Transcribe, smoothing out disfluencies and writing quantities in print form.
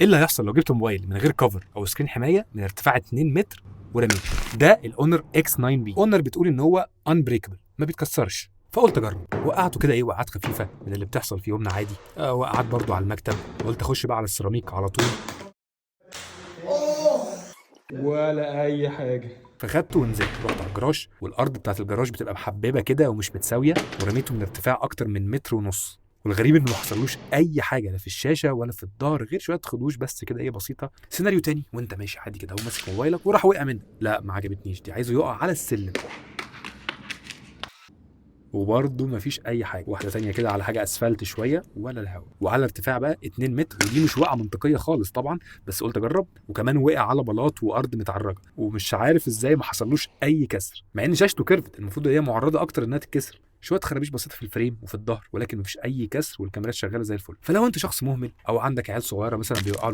ايه اللي هيحصل لو جبت موبايل من غير كفر او سكرين حمايه من ارتفاع 2 متر ورميته؟ ده الاونر اكس 9 بي. اونر بتقول ان هو انبريكبل، ما بيتكسرش. فقلت اجرب، وقعته كده وقعات خفيفه من اللي بتحصل في يومنا عادي. وقعت برضو على المكتب، وقلت اخش بقى على السيراميك على طول. ولا اي حاجه. فخدته ونزلت، رحت على الجراج، والارض بتاعت الجراج بتبقى محببه كده ومش متساويه، ورميته من ارتفاع اكتر من 1.5 متر. والغريب انه ما حصلوش اي حاجه، لا في الشاشه ولا في الظهر، غير شويه خدوش بس كده بسيطه. سيناريو تاني وانت ماشي عادي كده وماسك موبايلك وراح وقع منك، لا ما عجبتنيش دي، عايزه يقع على السلم، وبرضه مفيش اي حاجه. واحده ثانيه كده على حاجه اسفلت شويه ولا الهوا، وعلى ارتفاع بقى 2 متر، ودي مش وقعه منطقيه خالص طبعا، بس قلت اجرب. وكمان وقع على بلاط وارض متعرجه، ومش عارف ازاي ما حصلوش اي كسر، مع ان شاشته كيرفت، المفروض هي معرضه اكتر انها تتكسر. شويه خرابيش بسيطه في الفريم وفي الظهر، ولكن مفيش اي كسر، والكاميرات شغاله زي الفل. فلو انت شخص مهمل او عندك عيال صغيره مثلا بيوقعوا